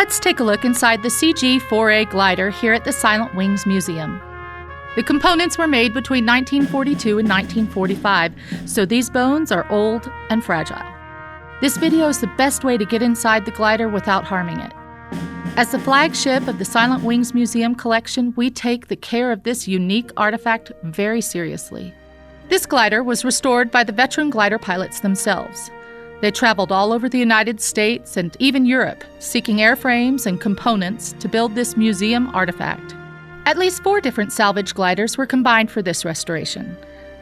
Let's take a look inside the CG-4A glider here at the Silent Wings Museum. The components were made between 1942 and 1945, so these bones are old and fragile. This video is the best way to get inside the glider without harming it. As the flagship of the Silent Wings Museum collection, we take the care of this unique artifact very seriously. This glider was restored by the veteran glider pilots themselves. They traveled all over the United States and even Europe, seeking airframes and components to build this museum artifact. At least 4 different salvage gliders were combined for this restoration.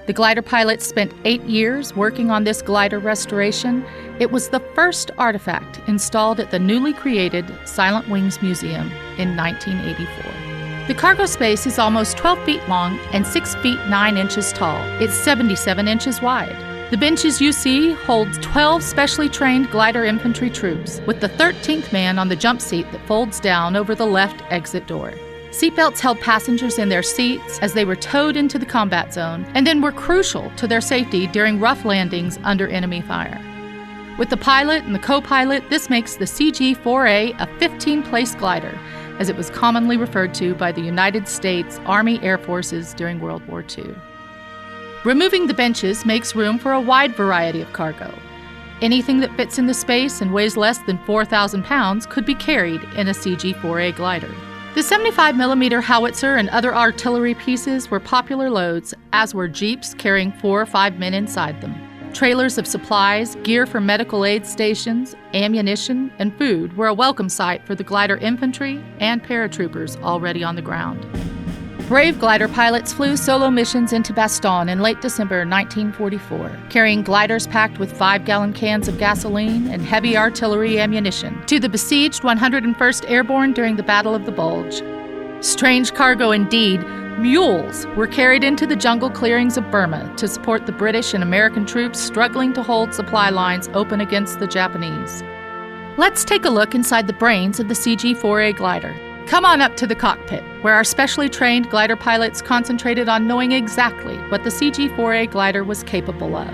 The glider pilots spent 8 years working on this glider restoration. It was the first artifact installed at the newly created Silent Wings Museum in 1984. The cargo space is almost 12 feet long and 6 feet 9 inches tall. It's 77 inches wide. The benches you see hold 12 specially trained glider infantry troops, with the 13th man on the jump seat that folds down over the left exit door. Seatbelts held passengers in their seats as they were towed into the combat zone, and then were crucial to their safety during rough landings under enemy fire. With the pilot and the co-pilot, this makes the CG-4A a 15-place glider, as it was commonly referred to by the United States Army Air Forces during World War II. Removing the benches makes room for a wide variety of cargo. Anything that fits in the space and weighs less than 4,000 pounds could be carried in a CG-4A glider. The 75mm howitzer and other artillery pieces were popular loads, as were jeeps carrying 4 or 5 men inside them. Trailers of supplies, gear for medical aid stations, ammunition, and food were a welcome sight for the glider infantry and paratroopers already on the ground. Brave glider pilots flew solo missions into Bastogne in late December 1944, carrying gliders packed with 5-gallon cans of gasoline and heavy artillery ammunition to the besieged 101st Airborne during the Battle of the Bulge. Strange cargo indeed, mules were carried into the jungle clearings of Burma to support the British and American troops struggling to hold supply lines open against the Japanese. Let's take a look inside the brains of the CG-4A glider. Come on up to the cockpit, where our specially trained glider pilots concentrated on knowing exactly what the CG-4A glider was capable of.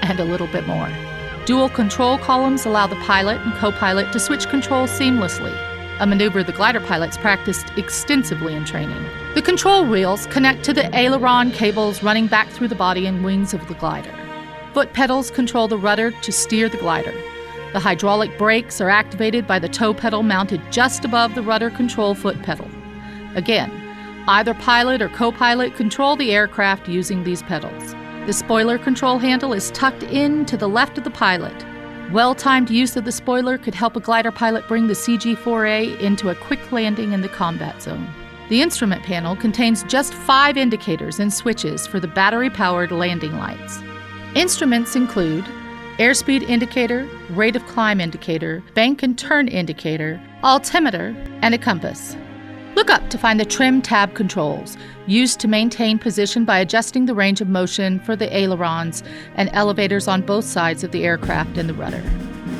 And a little bit more. Dual control columns allow the pilot and co-pilot to switch controls seamlessly, a maneuver the glider pilots practiced extensively in training. The control wheels connect to the aileron cables running back through the body and wings of the glider. Foot pedals control the rudder to steer the glider. The hydraulic brakes are activated by the tow pedal mounted just above the rudder control foot pedal. Again, either pilot or co-pilot control the aircraft using these pedals. The spoiler control handle is tucked in to the left of the pilot. Well-timed use of the spoiler could help a glider pilot bring the CG-4A into a quick landing in the combat zone. The instrument panel contains just 5 indicators and switches for the battery-powered landing lights. Instruments include airspeed indicator, rate of climb indicator, bank and turn indicator, altimeter, and a compass. Look up to find the trim tab controls, used to maintain position by adjusting the range of motion for the ailerons and elevators on both sides of the aircraft and the rudder.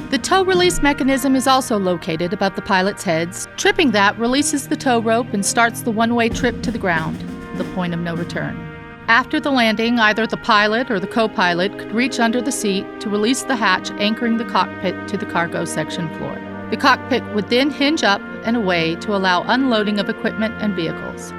The tow release mechanism is also located above the pilot's heads. Tripping that releases the tow rope and starts the one-way trip to the ground, the point of no return. After the landing, either the pilot or the co-pilot could reach under the seat to release the hatch anchoring the cockpit to the cargo section floor. The cockpit would then hinge up and away to allow unloading of equipment and vehicles.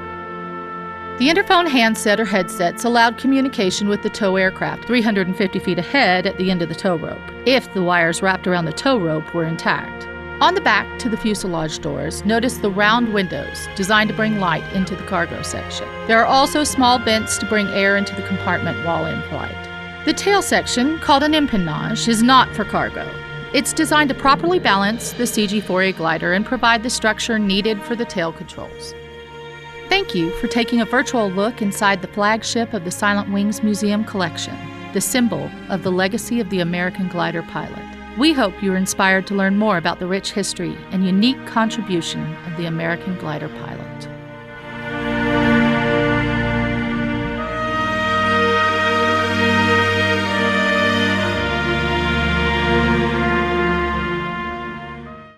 The interphone handset or headsets allowed communication with the tow aircraft 350 feet ahead at the end of the tow rope, if the wires wrapped around the tow rope were intact. On the back to the fuselage doors, notice the round windows designed to bring light into the cargo section. There are also small vents to bring air into the compartment while in flight. The tail section, called an empennage, is not for cargo. It's designed to properly balance the CG-4A glider and provide the structure needed for the tail controls. Thank you for taking a virtual look inside the flagship of the Silent Wings Museum collection, the symbol of the legacy of the American glider pilot. We hope you are inspired to learn more about the rich history and unique contribution of the American glider pilot.